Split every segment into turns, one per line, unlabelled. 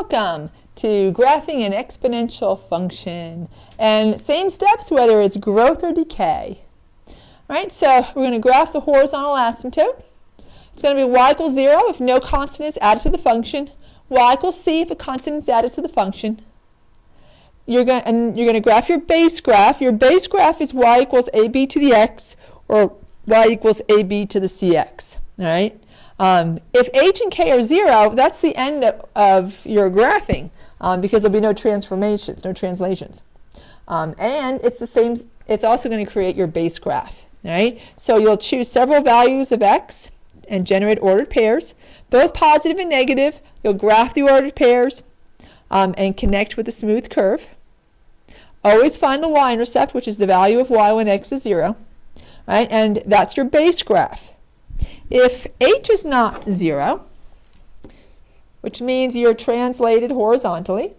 Welcome to graphing an exponential function. And same steps whether it's growth or decay. All right, so we're going to graph the horizontal asymptote. It's going to be y equals 0 if no constant is added to the function, y equals c if a constant is added to the function. You're going to graph your base graph. Your base graph is y equals ab to the x or y equals ab to the cx. All right. If h and k are 0, that's the end of your graphing because there'll be no transformations, no translations. And it's the same. It's also going to create your base graph. All right. So you'll choose several values of x and generate ordered pairs, both positive and negative. You'll graph the ordered pairs and connect with a smooth curve. Always find the y-intercept, which is the value of y when x is 0. Right? And that's your base graph. If h is not 0, which means you're translated horizontally,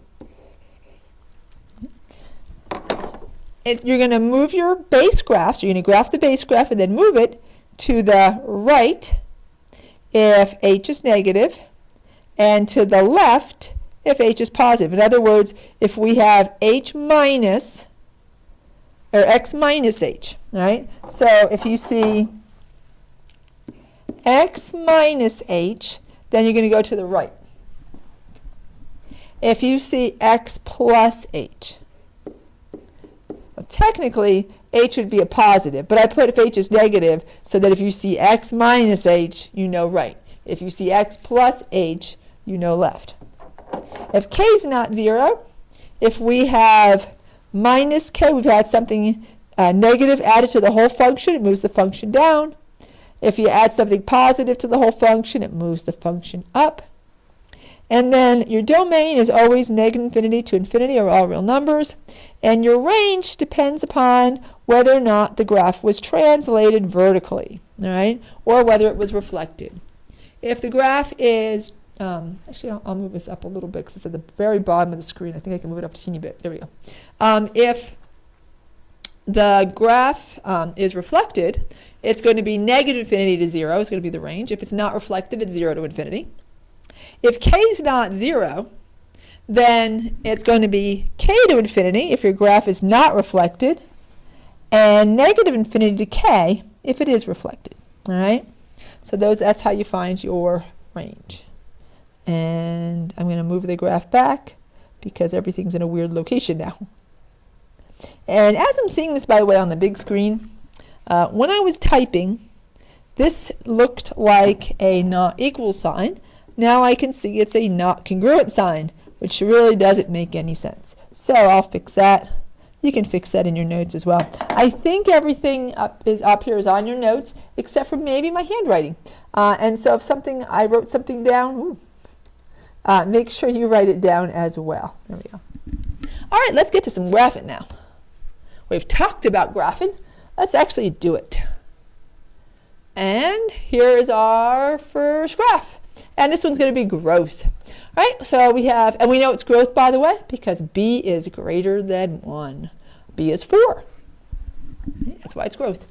you're going to move your base graph. So you're going to graph the base graph and then move it to the right if h is negative and to the left if h is positive. In other words, if we have h minus or x minus h, right? So if you see x minus h, then you're going to go to the right. If you see x plus h, well, technically h would be a positive, but I put if h is negative so that if you see x minus h, you know right. If you see x plus h, you know left. If k is not 0, if we have minus k, we've had something negative added to the whole function, it moves the function down. If you add something positive to the whole function, it moves the function up. And then your domain is always negative infinity to infinity, or all real numbers. And your range depends upon whether or not the graph was translated vertically, all right, or whether it was reflected. If the graph is, actually I'll move this up a little bit because it's at the very bottom of the screen. I think I can move it up a teeny bit. There we go. If the graph is reflected, it's going to be negative infinity to 0. It's going to be the range. If it's not reflected, it's 0 to infinity. If k is not 0, then it's going to be k to infinity if your graph is not reflected, and negative infinity to k if it is reflected. All right? So that's how you find your range. And I'm going to move the graph back because everything's in a weird location now. And as I'm seeing this, by the way, on the big screen, when I was typing, this looked like a not equal sign. Now I can see it's a not congruent sign, which really doesn't make any sense. So I'll fix that. You can fix that in your notes as well. I think everything up here is on your notes, except for maybe my handwriting. And so if I wrote something down, make sure you write it down as well. There we go. All right, let's get to some graphing now. We've talked about graphing. Let's actually do it. And here is our first graph. And this one's going to be growth. All right, so we have, and we know it's growth, by the way, because b is greater than 1. b is 4. That's why it's growth.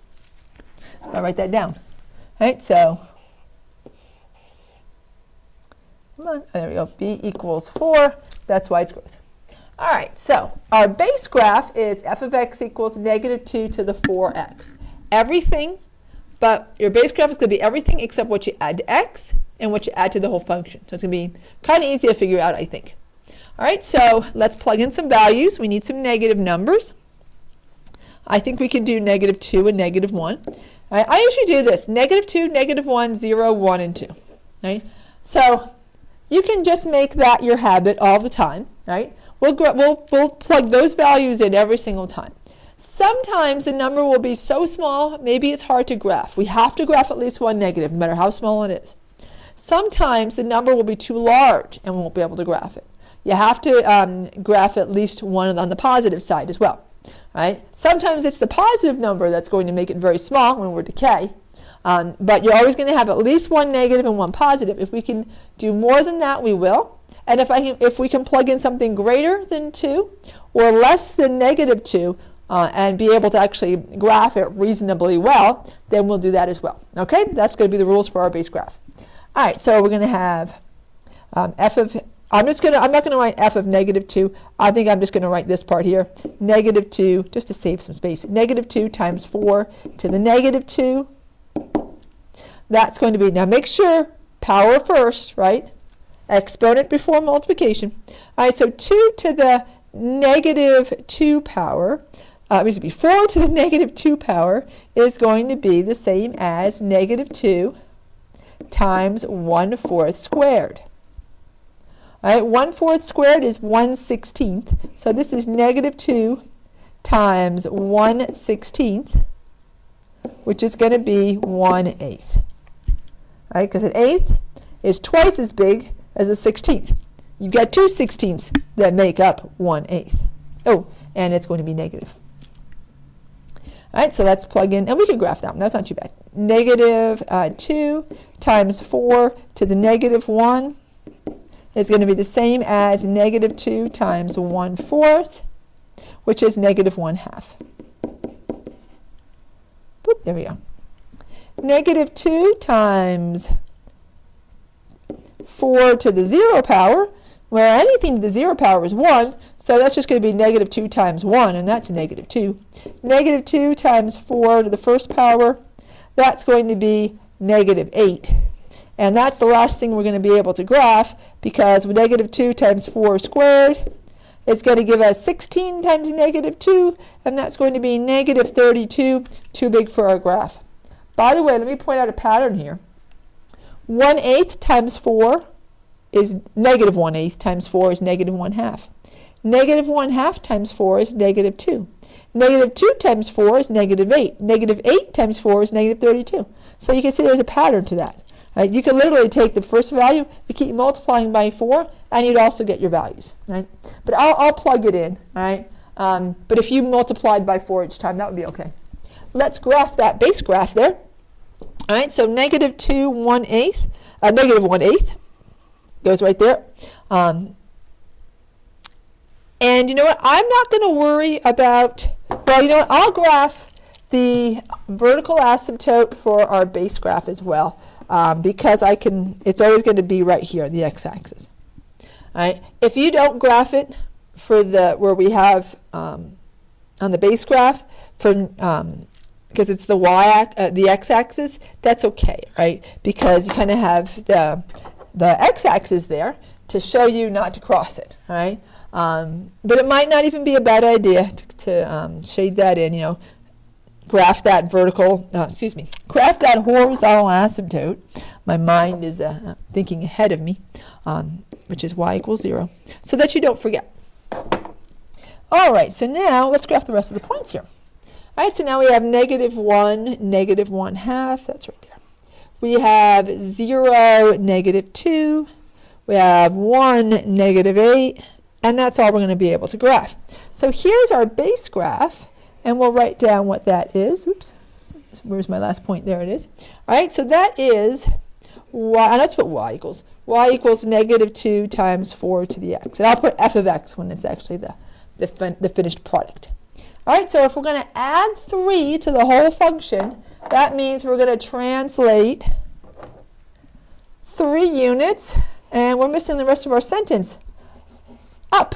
I'll write that down. All right, so come on, there we go. b equals 4. That's why it's growth. All right, so our base graph is f of x equals negative 2 to the 4x. Everything, but your base graph is going to be everything except what you add to x and what you add to the whole function. So it's going to be kind of easy to figure out, I think. All right, so let's plug in some values. We need some negative numbers. I think we can do negative 2 and negative 1. All right, I usually do this, negative 2, negative 1, 0, 1, and 2. Right? So you can just make that your habit all the time. Right? We'll plug those values in every single time. Sometimes the number will be so small, maybe it's hard to graph. We have to graph at least one negative, no matter how small it is. Sometimes the number will be too large and we won't be able to graph it. You have to graph at least one on the positive side as well. Right? Sometimes it's the positive number that's going to make it very small when we're decay. But you're always going to have at least one negative and one positive. If we can do more than that, we will. And if we can plug in something greater than 2 or less than negative 2 and be able to actually graph it reasonably well, then we'll do that as well. Okay, that's going to be the rules for our base graph. All right, so we're going to have f of I'm not gonna write f of negative 2. I think I'm just gonna write this part here. Negative 2, just to save some space. Negative 2 times 4 to the negative 2. That's going to be, now make sure, power first, right? Exponent before multiplication. All right, so 2 to the negative 2 power, 4 to the negative 2 power is going to be the same as negative 2 times 1/4 squared. All right, 1/4 squared is 1/16. So this is negative 2 times 1/16, which is going to be 1/8. All right, because an eighth is twice as big as a 16th. You've got 2 16ths that make up 1/8. Oh, and it's going to be negative. All right, so let's plug in, and we can graph that one. That's not too bad. Negative 2 times 4 to the negative 1 is going to be the same as negative 2 times 1/4, which is negative 1/2. Boop, there we go. Negative 2 times 4 to the 0 power, where anything to the 0 power is 1, so that's just going to be negative 2 times 1, and that's negative 2. Negative 2 times 4 to the first power, that's going to be negative 8. And that's the last thing we're going to be able to graph, because negative 2 times 4 squared is going to give us 16 times negative 2, and that's going to be negative 32, too big for our graph. By the way, let me point out a pattern here. 1/8 times 4 is negative 1/8 times 4 is negative 1/2. Negative 1/2 times 4 is negative 2. Negative 2 times 4 is negative 8. Negative 8 times 4 is negative 32. So you can see there's a pattern to that. Right? You can literally take the first value, you keep multiplying by 4, and you'd also get your values. Right? But I'll plug it in. Right? But if you multiplied by 4 each time, that would be okay. Let's graph that base graph there. All right, so negative 2 1/8, negative 1/8 goes right there. And you know what? I'm not going to worry about, well, you know what? I'll graph the vertical asymptote for our base graph as well, because it's always going to be right here, the x-axis. All right, if you don't graph it for where we have on the base graph for because it's the x-axis, that's okay, right? Because you kind of have the x-axis there to show you not to cross it, right? But it might not even be a bad idea to shade that in, graph that graph that horizontal asymptote. My mind is thinking ahead of me, which is y equals 0, so that you don't forget. All right, so now let's graph the rest of the points here. All right, so now we have negative 1, negative 1/2, that's right there. We have 0, negative 2. We have 1, negative 8, and that's all we're going to be able to graph. So here's our base graph, and we'll write down what that is. Oops, where's my last point? There it is. All right, so that is y, and let's put y equals negative 2 times 4 to the x. And I'll put f of x when it's actually the finished product. All right, so if we're going to add 3 to the whole function, that means we're going to translate 3 units, and we're missing the rest of our sentence. Up.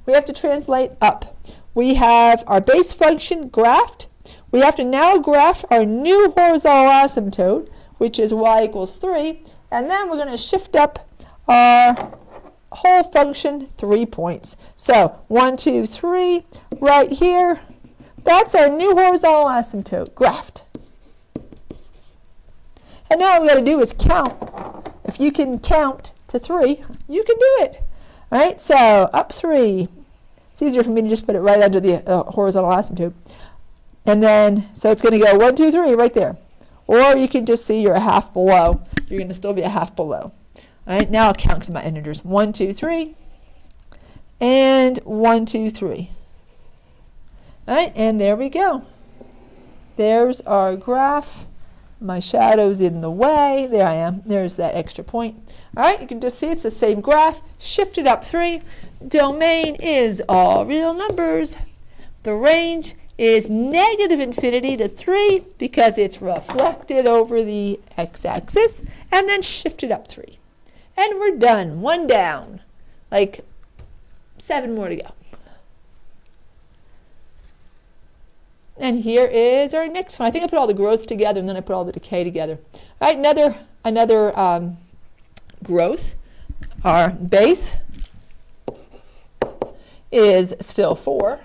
We have to translate up. We have our base function graphed. We have to now graph our new horizontal asymptote, which is y equals 3, and then we're going to shift up our whole function 3 points. So 1, 2, 3, right here. That's our new horizontal asymptote, graphed. And now all we got to do is count. If you can count to 3, you can do it. All right, so up 3. It's easier for me to just put it right under the horizontal asymptote. And then, so it's going to go 1, 2, 3 right there. Or you can just see you're a half below. You're going to still be a half below. All right, now I'll count some integers. 1, 2, 3. And 1, 2, 3. All right, and there we go. There's our graph. My shadow's in the way. There I am. There's that extra point. All right, you can just see it's the same graph. Shifted up 3. Domain is all real numbers. The range is negative infinity to 3 because it's reflected over the x-axis, and then shifted up 3. And we're done. 1 down. like 7 more to go. And here is our next one. I think I put all the growth together and then I put all the decay together. All right, another growth. Our base is still 4.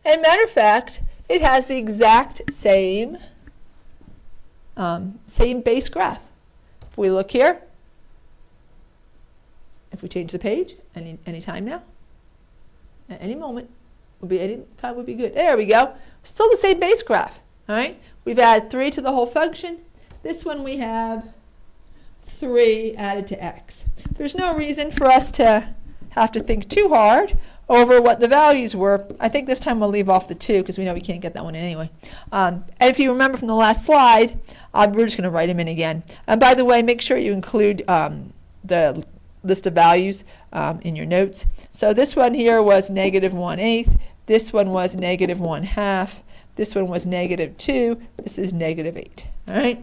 And matter of fact, it has the exact same base graph. If we look here, if we change the page any time now, at any moment, any time would be good. There we go. Still the same base graph. All right. We've added 3 to the whole function. This one we have 3 added to x. There's no reason for us to have to think too hard over what the values were. I think this time we'll leave off the 2 because we know we can't get that one in anyway. And if you remember from the last slide, we're just going to write them in again. And by the way, make sure you include the list of values in your notes. So this one here was -1/8. This one was -1/2. This one was -2. This is -8. All right.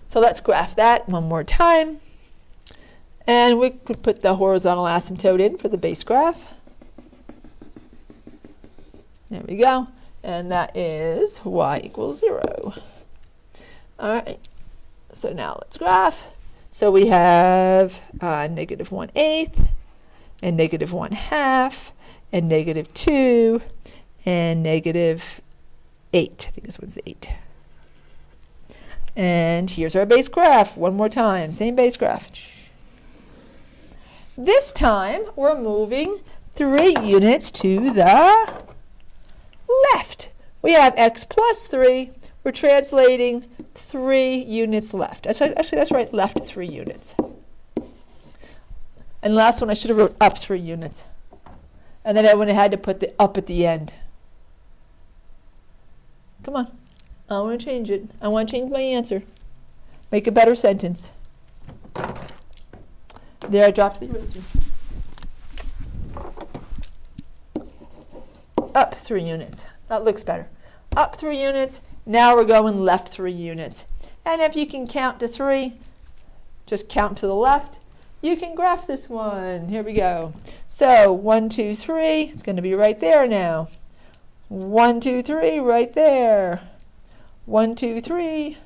So let's graph that one more time. And we could put the horizontal asymptote in for the base graph. There we go. And that is y equals 0. All right. So now let's graph. So we have -1/8 and -1/2 and -2 and -8. I think this one's the 8. And here's our base graph. One more time. Same base graph. This time we're moving 3 units to the left. We have x plus 3. We're translating 3 units left. Actually, that's right, left 3 units. And last one, I should have wrote up 3 units. And then I would have had to put the up at the end. Come on. I want to change it. I want to change my answer. Make a better sentence. There, I dropped the eraser. Up 3 units. That looks better. Up 3 units. Now we're going left 3 units. And if you can count to 3, just count to the left. You can graph this one. Here we go. So 1, 2, 3. It's going to be right there now. 1, 2, 3, right there. 1, 2, 3.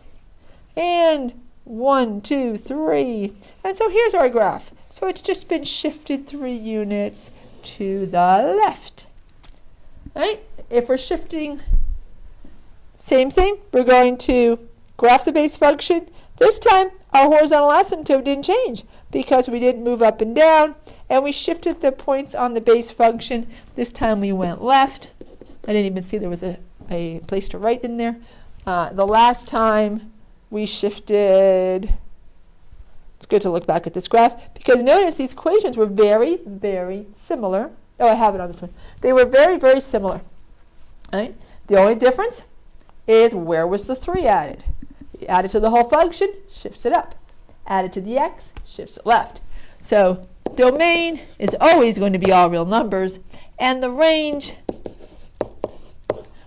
And 1, 2, 3. And so here's our graph. So it's just been shifted 3 units to the left. Right? If we're shifting, same thing. We're going to graph the base function. This time, our horizontal asymptote didn't change because we didn't move up and down, and we shifted the points on the base function. This time we went left. I didn't even see there was a place to write in there. The last time we shifted, it's good to look back at this graph because notice these equations were very, very similar. Oh, I have it on this one. They were very, very similar. Right? The only difference is where was the 3 added? Added to the whole function, shifts it up. Added to the x, shifts it left. So domain is always going to be all real numbers, and the range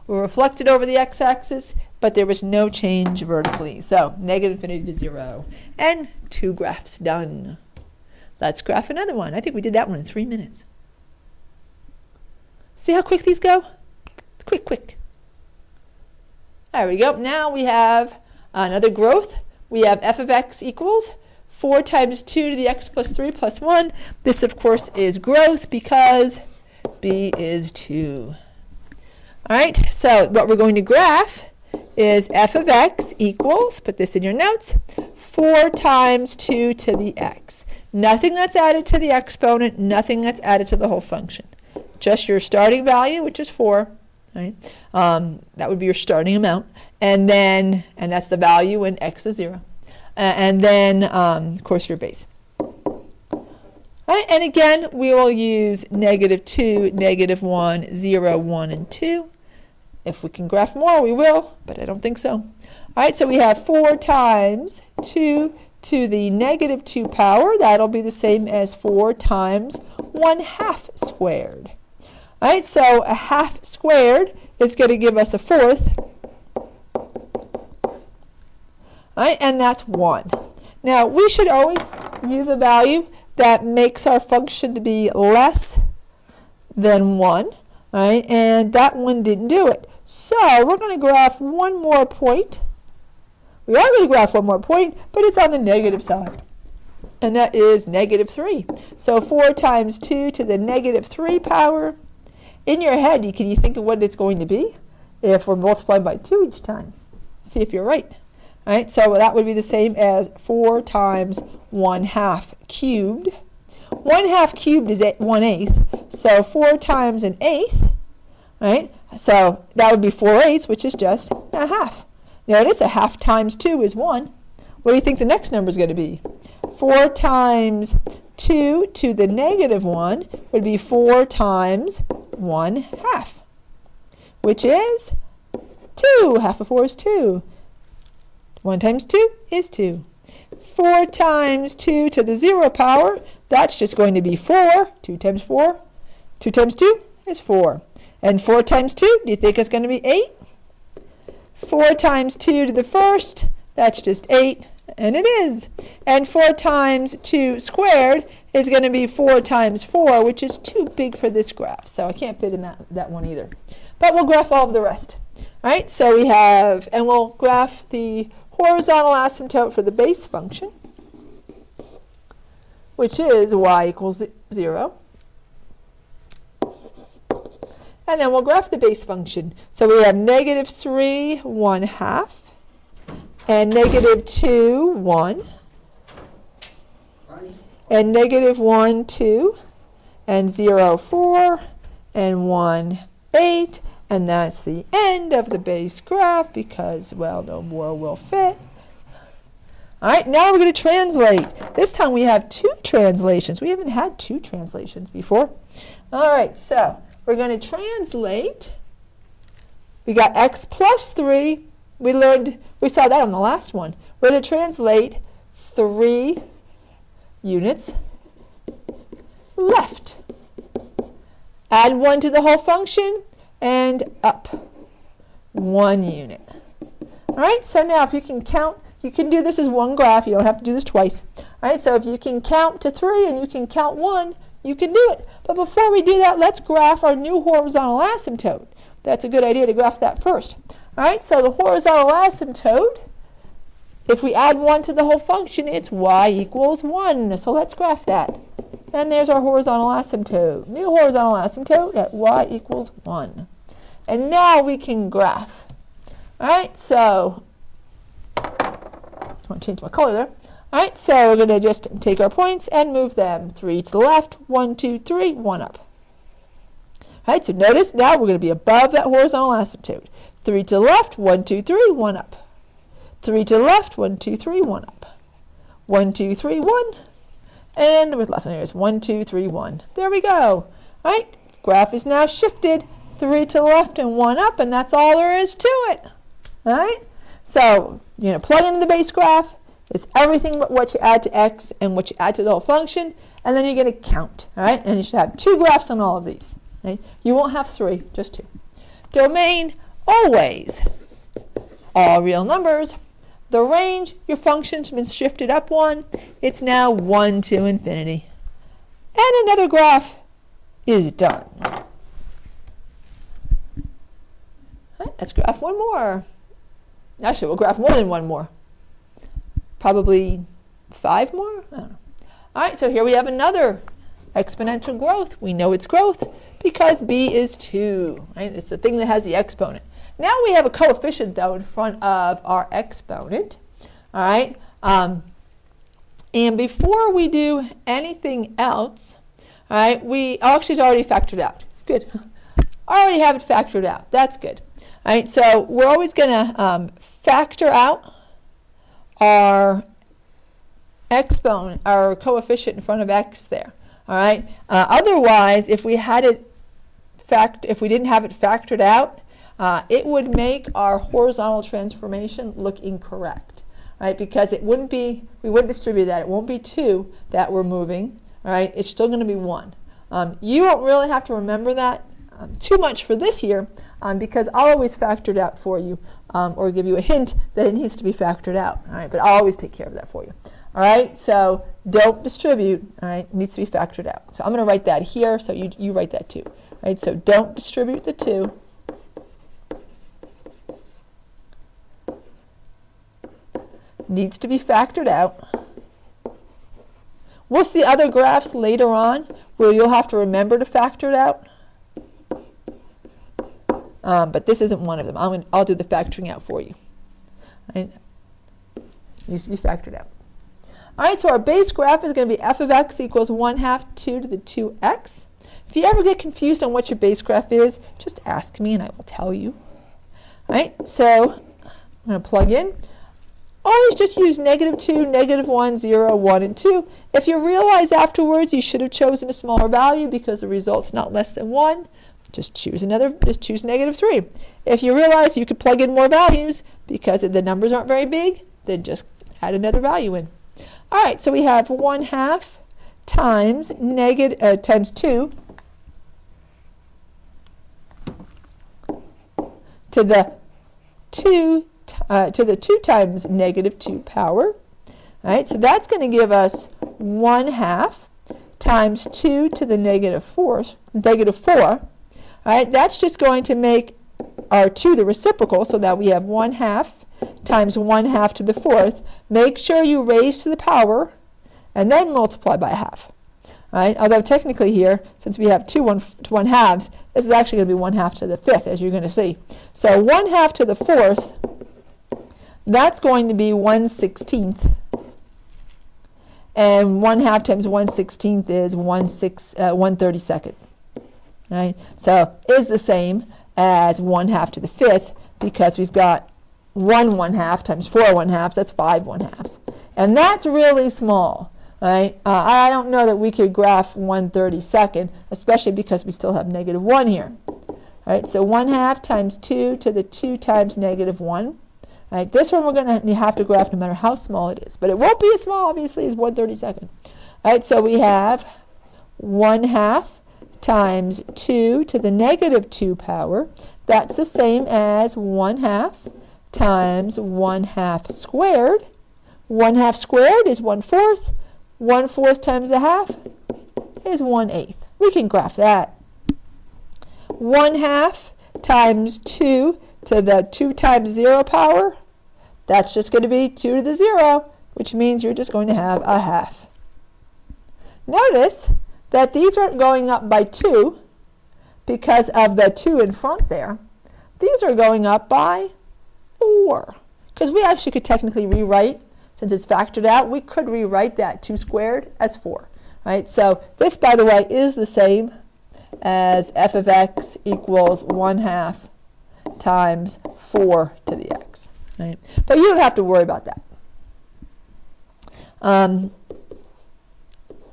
were reflected over the x-axis, but there was no change vertically. So -infinity to 0. And 2 graphs done. Let's graph another one. I think we did that one in 3 minutes. See how quick these go? Quick, quick. There we go. Now we have another growth. We have f of x equals 4 times 2 to the x plus 3 plus 1. This, of course, is growth because b is 2. All right, so what we're going to graph is f of x equals, put this in your notes, 4 times 2 to the x. Nothing that's added to the exponent, nothing that's added to the whole function. Just your starting value, which is 4. Right? That would be your starting amount. And that's the value when x is 0. And then, of course, your base. Right? And again, we will use -2, -1, 0, 1, and 2. If we can graph more, we will, but I don't think so. All right, so we have 4 times 2 to the -2 power. That'll be the same as 4 times 1/2 squared. All right, so a half squared is going to give us a 4th. All right, and that's 1. Now, we should always use a value that makes our function to be less than 1, right? And that one didn't do it. So we're going to graph one more point. We are going to graph one more point, but it's on the negative side. And that is -3. So 4 times 2 to the -3 power. In your head, can you think of what it's going to be if we're multiplying by 2 each time? See if you're right. All right, so that would be the same as 4 times 1/2 cubed. 1/2 cubed is 1/8. So 4 times an eighth, right? So that would be 4/8, which is just a half. Notice a half times 2 is 1. What do you think the next number is going to be? 4 times 2 to the -1 would be 4 times 1/2, which is 2. Half of 4 is 2. 1 times 2 is 2. 4 times 2 to the 0 power, that's just going to be 4. 2 times 4. 2 times 2 is 4. And 4 times 2, do you think it's going to be 8? 4 times 2 to the first, that's just 8. And it is. And 4 times 2 squared is going to be 4 times 4, which is too big for this graph. So I can't fit in that one either. But we'll graph all of the rest. All right, so we have, and we'll graph the horizontal asymptote for the base function, which is y equals 0. And then we'll graph the base function. So we have -3, 1/2, and -2, 1, and -1, 2, and 0, 4, and 1, 8. And that's the end of the base graph because, well, no more will fit. All right, now we're going to translate. This time we have 2 translations. We haven't had 2 translations before. All right, so we're going to translate. We got x plus 3. We saw that on the last one. We're going to translate 3 units left. Add 1 to the whole function and up 1 unit. All right, so now if you can count, you can do this as one graph. You don't have to do this twice. All right, so if you can count to 3 and you can count 1, you can do it. But before we do that, let's graph our new horizontal asymptote. That's a good idea to graph that first. All right, so the horizontal asymptote, if we add 1 to the whole function, it's y equals 1. So let's graph that. And there's our horizontal asymptote. New horizontal asymptote at y equals 1. And now we can graph. All right, so I want to change my color there. All right, so we're going to just take our points and move them. 3 to the left, 1, 2, 3, 1 up. All right, so notice now we're going to be above that horizontal asymptote. 3 to the left, 1, 2, 3, 1 up. 3 to the left, 1, 2, 3, 1 up. 1, 2, 3, 1. And the last one here is 1, 2, 3, 1. There we go. All right, graph is now shifted. 3 to the left and 1 up, and that's all there is to it. All right, so you're going to plug into the base graph. It's everything but what you add to x and what you add to the whole function, and then you're going to count. All right, and you should have 2 graphs on all of these. Okay? You won't have 3, just 2. Domain, always all real numbers. The range, your function's been shifted up 1. It's now 1 to infinity. And another graph is done. Right, let's graph one more. Actually, we'll graph more than one more. Probably 5 more? I don't know. All right, so here we have another exponential growth. We know it's growth because b is 2. Right? It's the thing that has the exponent. Now we have a coefficient, though, in front of our exponent. All right, and before we do anything else, all right, actually it's already factored out. Good. I already have it factored out. That's good. All right, so we're always going to factor out our exponent, our coefficient in front of x there. All right. Otherwise, if we had it if we didn't have it factored out, it would make our horizontal transformation look incorrect, right? Because it wouldn't be, we wouldn't distribute that. It won't be 2 that we're moving, all right? It's still going to be 1. You won't really have to remember that too much for this year because I'll always factor it out for you or give you a hint that it needs to be factored out, all right? But I'll always take care of that for you, all right? So don't distribute, all right, needs to be factored out. So I'm going to write that here, so you write that too. All right, so don't distribute the 2. Needs to be factored out. We'll see other graphs later on where you'll have to remember to factor it out. But this isn't one of them. I'll do the factoring out for you. Right? Needs to be factored out. All right, so our base graph is going to be f of x equals 1/2 2 to the 2x. If you ever get confused on what your base graph is, just ask me and I will tell you. All right, so I'm going to plug in. Always just use -2, -1, 0, 1, and 2. If you realize afterwards you should have chosen a smaller value because the result's not less than 1, just choose -3. If you realize you could plug in more values because the numbers aren't very big, then just add another value in. All right, so we have 1/2 times 2 to the 2 times -2 power. All right, so that's going to give us 1/2 times 2 to the -4. All right, that's just going to make our 2 the reciprocal, so that we have 1/2 times 1/2 to the 4th. Make sure you raise to the power and then multiply by 1/2. All right, although technically here, since we have 2 1/2s, this is actually going to be 1/2 to the 5th, as you're going to see. So 1/2 to the 4th, that's going to be 1/16. And 1/2 times 1/16 is 1/32. All right, so is the same as 1/2 to the 5th because we've got 1 1/2 times 4 1/2s, that's 5 1/2s. And that's really small. Right? I don't know that we could graph 1/32, especially because we still have -1 here. All right, so 1/2 times 2 to the 2 times -1. All right, this one we're going to have to graph no matter how small it is, but it won't be as small, obviously, as 1/32. All right, so we have 1/2 times 2 to the -2 power. That's the same as 1/2 times 1/2 squared. 1/2 squared is 1/4. 1/4 times 1/2 is 1/8. We can graph that. 1/2 times 2 to the 2 times 0 power, that's just going to be 2 to the 0, which means you're just going to have 1/2. Notice that these aren't going up by 2 because of the 2 in front there. These are going up by 4, because we actually could technically rewrite, since it's factored out, we could rewrite that 2 squared as 4. Right? So this, by the way, is the same as f of x equals 1/2 times 4 to the x. Right? But you don't have to worry about that.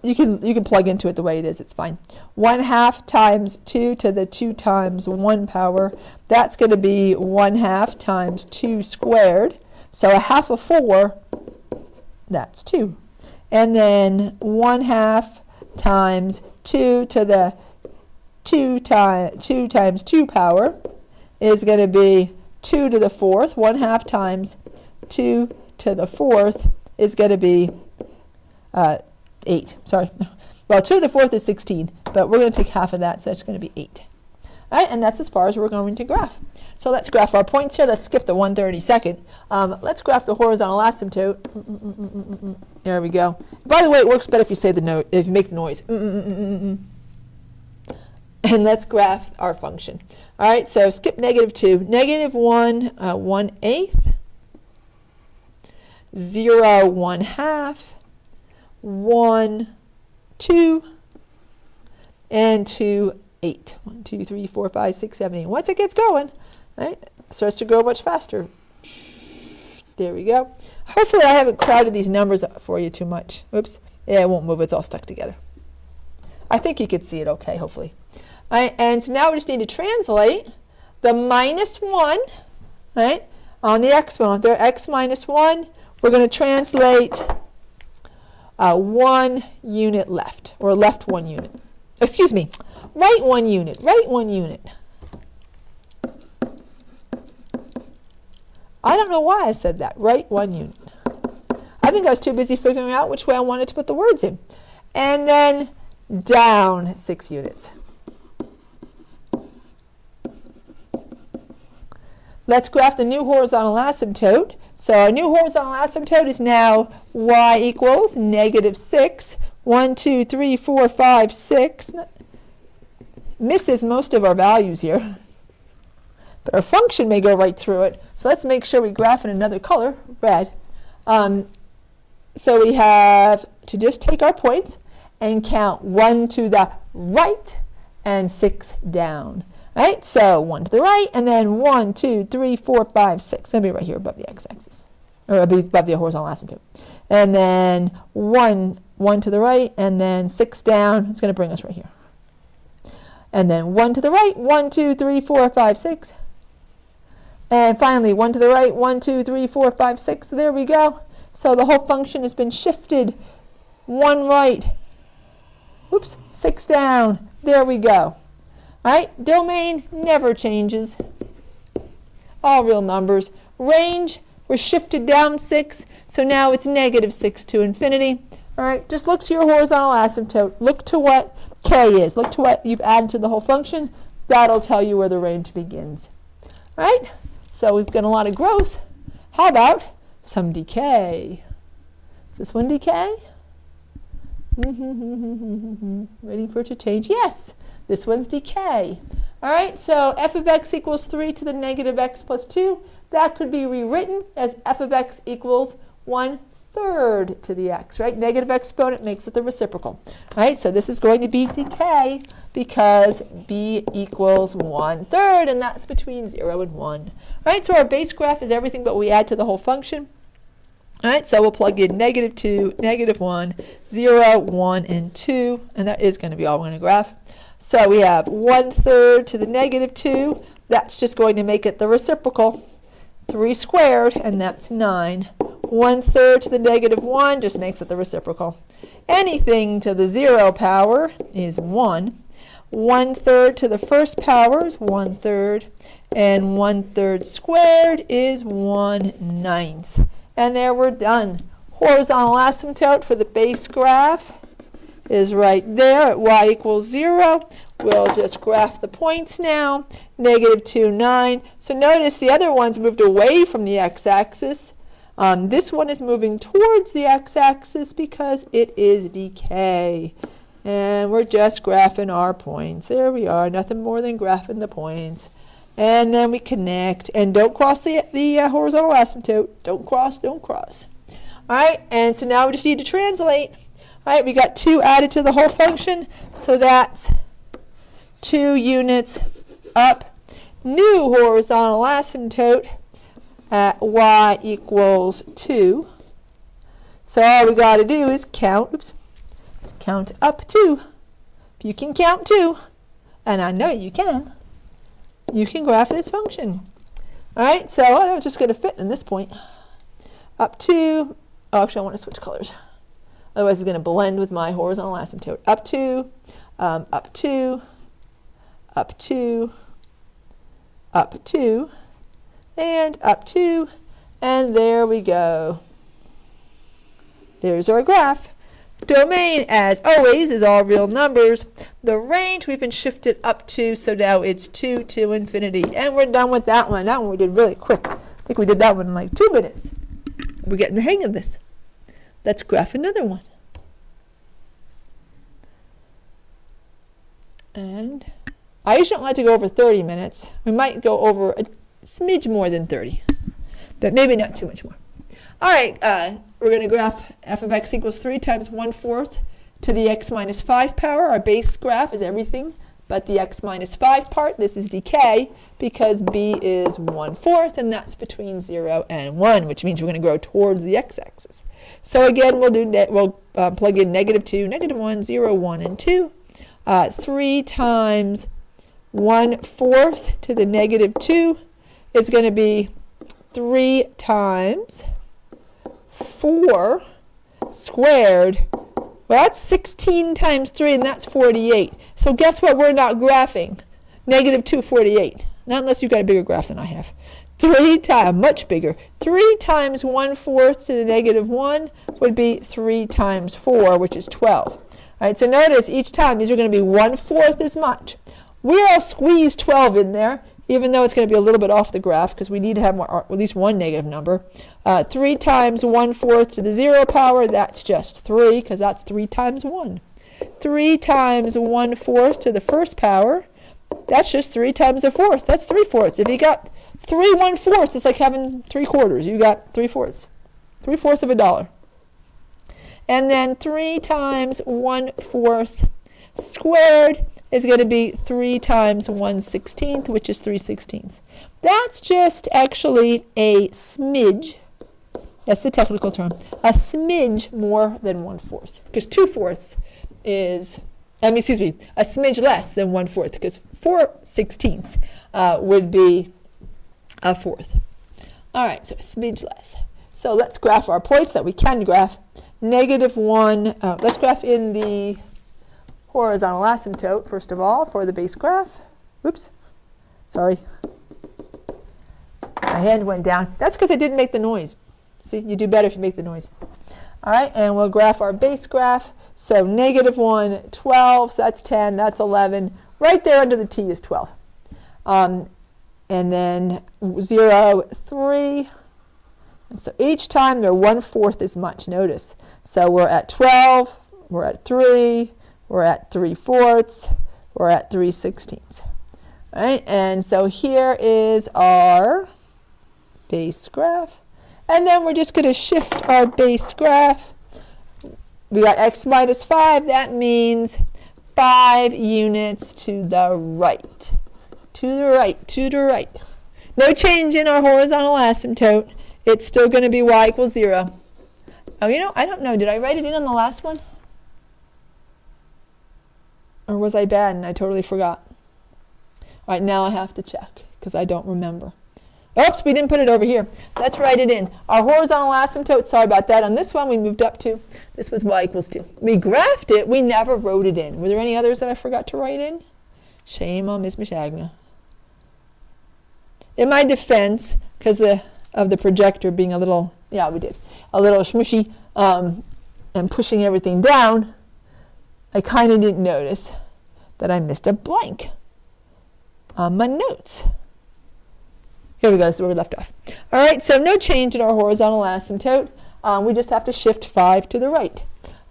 You can plug into it the way it is, it's fine. 1/2 times 2 to the 2 times 1 power, that's going to be 1/2 times 2 squared. So 1/2 of 4, that's 2. And then 1/2 times 2 to the 2 times 2 power is going to be 2 to the 4th. 1/2 times 2 to the 4th is going to be 8. Sorry. Well, 2 to the 4th is 16, but we're going to take half of that, so it's going to be 8. All right, and that's as far as we're going to graph. So let's graph our points here. Let's skip the 1/32. Let's graph the horizontal asymptote. There we go. By the way, it works better if you say the note, if you make the noise. And let's graph our function. All right, so skip -2. -1, 1/8. 0, 1/2. 1, 2, and 2, 8. 1, 2, 3, 4, 5, 6, 7, 8. Once it gets going, right, it starts to grow much faster. There we go. Hopefully I haven't crowded these numbers up for you too much. Oops. Yeah, it won't move. It's all stuck together. I think you could see it okay, hopefully. All right, and so now we just need to translate the -1, right, on the exponent. There, x minus 1. We're going to translate 1 unit left, or left 1 unit. Excuse me, right 1 unit, right 1 unit. I don't know why I said that, right 1 unit. I think I was too busy figuring out which way I wanted to put the words in. And then down 6 units. Let's graph the new horizontal asymptote. So our new horizontal asymptote is now y equals -6. 1, 2, 3, 4, 5, 6. Misses most of our values here. But our function may go right through it. So let's make sure we graph in another color, red. So we have to just take our points and count 1 to the right and 6 down. Right? So 1 to the right, and then 1, 2, 3, 4, 5, 6. That'll be right here above the x-axis, or above the horizontal asymptote. And then 1 to the right, and then 6 down. It's going to bring us right here. And then 1 to the right, 1, 2, 3, 4, 5, 6. And finally, 1 to the right, 1, 2, 3, 4, 5, 6. There we go. So the whole function has been shifted. 1 right, whoops, 6 down. There we go. All right, domain never changes. All real numbers. Range, we're shifted down 6, so now it's -6 to infinity. All right, just look to your horizontal asymptote. Look to what k is. Look to what you've added to the whole function. That'll tell you where the range begins. All right, so we've got a lot of growth. How about some decay? Is this one decay? Waiting for it to change. Yes. This one's decay. All right, so f of x equals 3 to the -x plus 2. That could be rewritten as f of x equals 1/3 to the x, right? Negative exponent makes it the reciprocal. All right, so this is going to be decay because b equals 1/3, and that's between 0 and 1. All right, so our base graph is everything but we add to the whole function. All right, so we'll plug in -2, -1, 0, 1, and 2, and that is going to be all we're going to graph. So we have 1/3 to the -2. That's just going to make it the reciprocal. 3 squared, and that's 9. 1/3 to the -1 just makes it the reciprocal. Anything to the 0 power is 1. 1/3 to the first power is 1/3. And 1/3 squared is 1/9. And there we're done. Horizontal asymptote for the base graph is right there at y equals 0. We'll just graph the points now. -2, 9. So notice the other one's moved away from the x-axis. This one is moving towards the x-axis because it is decay. And we're just graphing our points. There we are, nothing more than graphing the points. And then we connect. And don't cross the horizontal asymptote. Don't cross, don't cross. All right, and so now we just need to translate. All right, we got 2 added to the whole function, so that's 2 units up. New horizontal asymptote at y equals 2. So all we got to do is count up 2. If you can count 2, and I know you can graph this function. All right, so I'm just going to fit in this point. Up 2. Oh, actually, I want to switch colors. Otherwise, it's going to blend with my horizontal asymptote. Up 2, up 2, up 2, up 2, and up 2, and there we go. There's our graph. Domain, as always, is all real numbers. The range we've been shifted up to, so now it's 2 to infinity. And we're done with that one. That one we did really quick. I think we did that one in like 2 minutes. We're getting the hang of this. Let's graph another one. And I usually don't like to go over 30 minutes. We might go over a smidge more than 30, but maybe not too much more. All right, we're going to graph f of x equals 3 times 1/4 to the x minus 5 power. Our base graph is everything but the x minus 5 part. This is decay because b is 1/4, and that's between 0 and 1, which means we're going to grow towards the x-axis. So again, we'll plug in -2, -1, 0, 1, and 2. 3 times 1/4 to the -2 is going to be 3 times 4 squared. Well, that's 16 times 3, and that's 48. So guess what we're not graphing? -2, 48. Not unless you've got a bigger graph than I have. 3 times, much bigger. 3 times 1/4 to the negative 1 would be 3 times 4, which is 12. All right, so notice each time these are going to be 1/4 as much. We'll squeeze 12 in there, even though it's going to be a little bit off the graph because we need to have more, at least one negative number. 3 times 1/4 to the 0 power, that's just 3 because that's 3 times 1. 3 times 1/4 to the first power, that's just 3 times a fourth. That's 3/4. If you got 3 1/4, it's like having 3/4. You got 3/4. 3/4 of a dollar. And then 3 times 1/4 squared is going to be 3 times 1/16, which is 3/16. That's just actually a smidge. That's the technical term. A smidge more than 1/4. Because 2/4 is, a smidge less than 1/4. Because 4/16 would be a fourth. All right, so a smidge less. So let's graph our points that we can graph. -1, let's graph in the horizontal asymptote, first of all, for the base graph. Oops, sorry. My hand went down. That's because I didn't make the noise. See, you do better if you make the noise. All right, and we'll graph our base graph. So -1, 12, so that's 10, that's 11. Right there under the T is 12. And then 0, 3. And so each time they're 1/4 as much, notice. So we're at 12, we're at 3, we're at 3/4, we're at 3/16. All right, and so here is our base graph. And then we're just going to shift our base graph. We got x minus 5. That means 5 units to the right. To the right, to the right. No change in our horizontal asymptote. It's still going to be y equals 0. Oh, you know, I don't know. Did I write it in on the last one? Or was I bad and I totally forgot? All right, now I have to check because I don't remember. Oops, we didn't put it over here. Let's write it in. Our horizontal asymptote, sorry about that. On this one, we moved up to, this was y equals 2. We graphed it. We never wrote it in. Were there any others that I forgot to write in? Shame on Ms. Mishagna. In my defense, because of the projector being a little, yeah, we did, a little smushy and pushing everything down, I kind of didn't notice that I missed a blank on my notes. Here we go, so where we left off. All right, so no change in our horizontal asymptote. We just have to shift 5 to the right.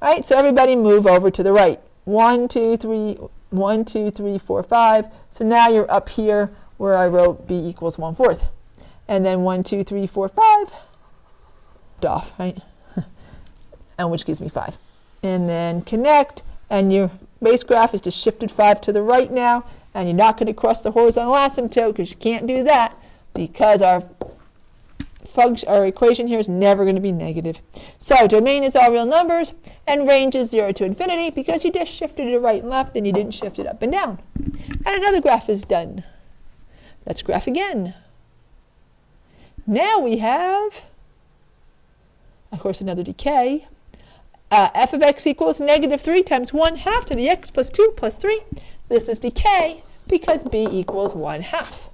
All right, so everybody move over to the right. 1, 2, 3, 1, 2, 3, 4, 5. So now you're up here where I wrote b equals 1/4. And then 1, 2, 3, 4, 5. Off, right? And which gives me 5. And then connect, and your base graph is just shifted 5 to the right now. And you're not going to cross the horizontal asymptote because you can't do that, because our equation here is never going to be negative. So domain is all real numbers, and range is 0 to infinity because you just shifted it right and left and you didn't shift it up and down. And another graph is done. Let's graph again. Now we have, of course, another decay. F of x equals -3 times 1/2 to the x plus 2 plus 3. This is decay because b equals 1/2.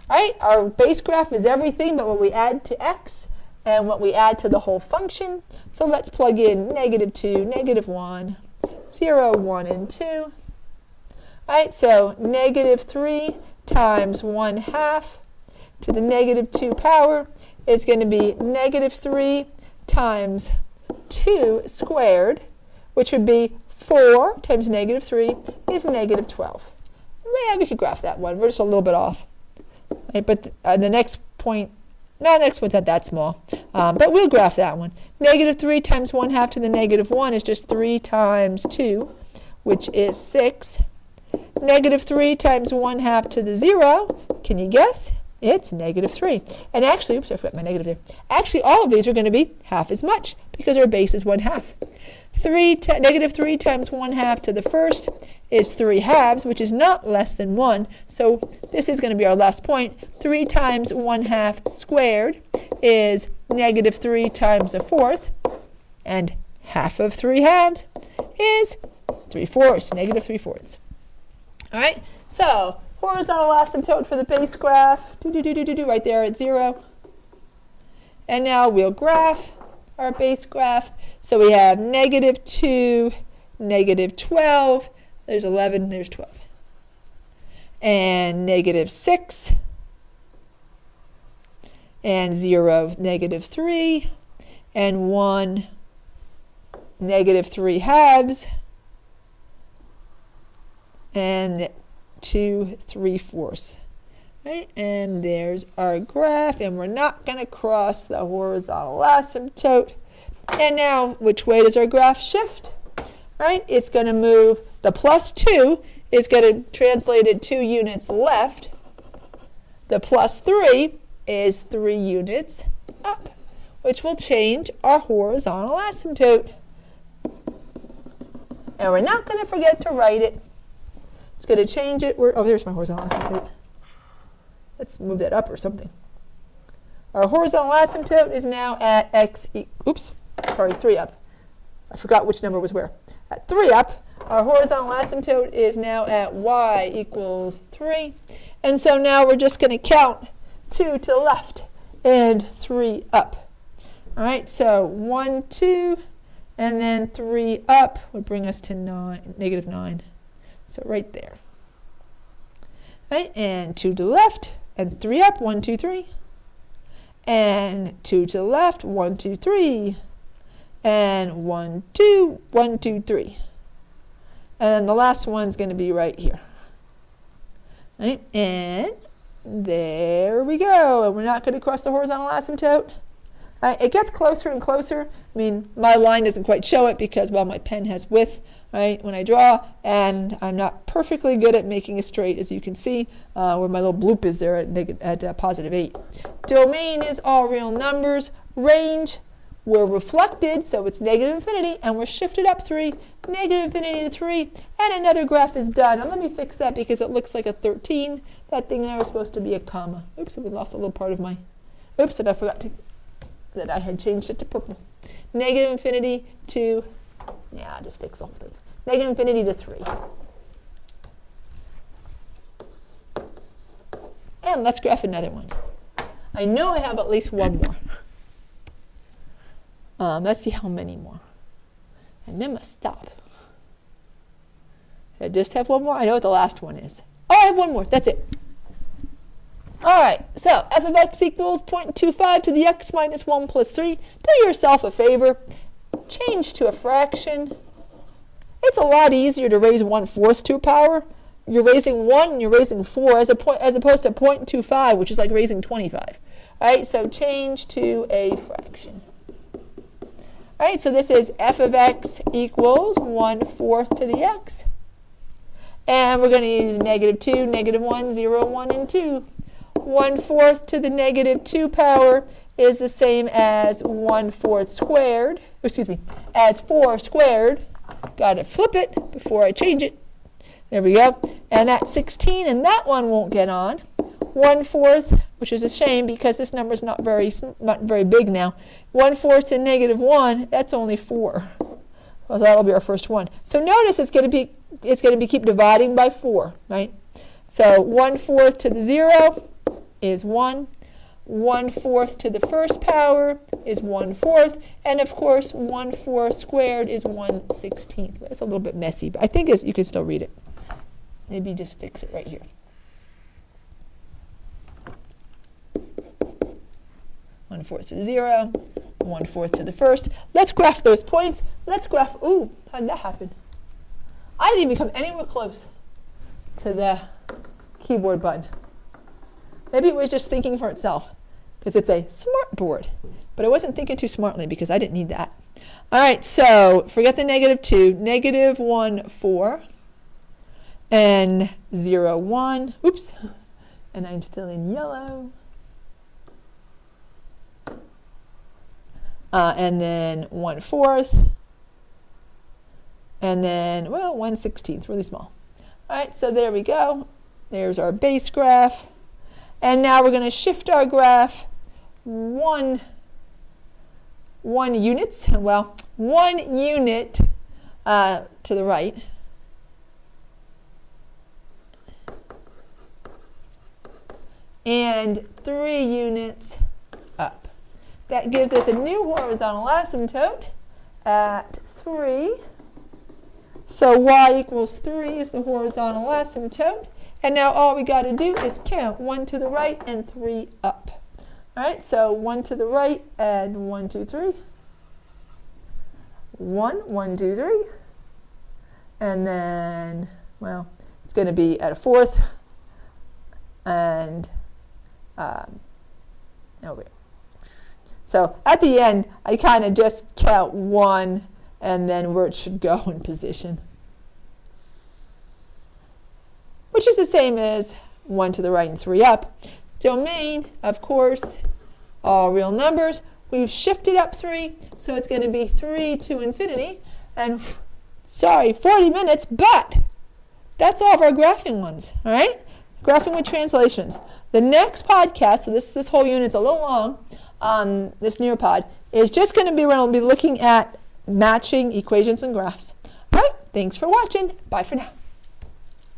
All right, our base graph is everything but what we add to x and what we add to the whole function. So let's plug in -2, -1, 0, 1, and 2. All right, so -3 times 1/2 to the -2 power is going to be -3 times 2 squared, which would be 4 times -3 is -12. Maybe we could graph that one. We're just a little bit off. Right, but the next point, no, the next one's not that small. But we'll graph that one. -3 times 1/2 to the -1 is just 3 times 2, which is 6. -3 times 1/2 to the 0, can you guess? It's -3. And actually, oops, I forgot my negative there. Actually, all of these are going to be half as much because our base is 1/2. -3 times 1/2 to the first is 3/2, which is not less than 1. So this is going to be our last point. 3 times 1/2 squared is -3 times a fourth. And half of 3/2 is 3/4, -3/4. All right, so horizontal asymptote for the base graph, right there at 0. And now we'll graph our base graph. So we have -2, -12, there's 11, there's 12. And -6, and 0, -3, and 1, -3/2, and 2 3/4. Right? And there's our graph, and we're not going to cross the horizontal asymptote. And now, which way does our graph shift? Right? It's going to move, the +2 is going to translate it 2 units left. The +3 is 3 units up, which will change our horizontal asymptote. And we're not going to forget to write it. It's going to change it. Oh, there's my horizontal asymptote. Let's move that up or something. Our horizontal asymptote is now at 3 up. I forgot which number was where. At 3 up, our horizontal asymptote is now at y equals 3. And so now we're just going to count 2 to the left and 3 up. All right, so 1, 2, and then 3 up would bring us to -9. So right there. Right, and 2 to the left and 3 up, 1, 2, 3. And 2 to the left, 1, 2, 3. And 1, 2, 1, 2, 3. And then the last one's going to be right here. Right, and there we go. And we're not going to cross the horizontal asymptote. Right, it gets closer and closer. I mean, my line doesn't quite show it because, well, my pen has width, right, when I draw, and I'm not perfectly good at making it straight, as you can see, where my little bloop is there at +8. Domain is all real numbers. Range, we're reflected, so it's -infinity, and we're shifted up 3, -infinity to 3, and another graph is done. And let me fix that because it looks like a 13. That thing there was supposed to be a comma. Oops, we lost a little part of my, oops, and I forgot that I had changed it to purple. -infinity to, yeah, I'll just fix the whole thing. -infinity to 3. And let's graph another one. I know I have at least one more. Let's see how many more. And then must stop. I just have one more. I know what the last one is. Oh, I have one more. That's it. All right. So f of x equals 0.25 to the x minus 1 plus 3. Do yourself a favor. Change to a fraction. It's a lot easier to raise 1/4 to a power. You're raising 1 and you're raising 4 as opposed to 0.25, which is like raising 25. All right. So change to a fraction. All right, so this is f of x equals 1/4 to the x. And we're going to use -2, -1, 0, 1, and 2. 1/4 to the -2 power is the same as 1/4 squared, as 4 squared. Got to flip it before I change it. There we go. And that's 16, and that one won't get on. 1/4, which is a shame because this number is not very big now. 1/4 to -1, that's only 4. Well, that'll be our first one. So notice it's going to be keep dividing by 4, right? So 1/4 to the 0 is 1. 1/4 to the first power is 1/4, and of course 1/4 squared is 1/16. It's a little bit messy, but I think you can still read it. Maybe just fix it right here. 1/4 to the 0, 1/4 to the first. Let's graph those points. Let's graph, ooh, how did that happen? I didn't even come anywhere close to the keyboard button. Maybe it was just thinking for itself because it's a smart board. But I wasn't thinking too smartly because I didn't need that. All right, so forget the -2, -1, 4, and 0, 1. Oops, and I'm still in yellow. And then 1/4, and then, well, 1/16, really small. All right, so there we go. There's our base graph. And now we're going to shift our graph one unit to the right. and 3 units up. That gives us a new horizontal asymptote at 3. So y equals 3 is the horizontal asymptote. And now all we got to do is count 1 to the right and 3 up. All right, so 1 to the right and 1, 2, 3. 1, 1, 2, 3. And then, well, it's going to be at a 4th. And over here. So at the end, I kind of just count 1 and then where it should go in position, which is the same as 1 to the right and 3 up. Domain, of course, all real numbers. We've shifted up 3, so it's going to be 3 to infinity. And sorry, 40 minutes, but that's all of our graphing ones, all right? Graphing with translations. The next podcast, so this whole unit's a little long, this Nearpod, is just going to be, we'll be looking at matching equations and graphs. All right, thanks for watching. Bye for now.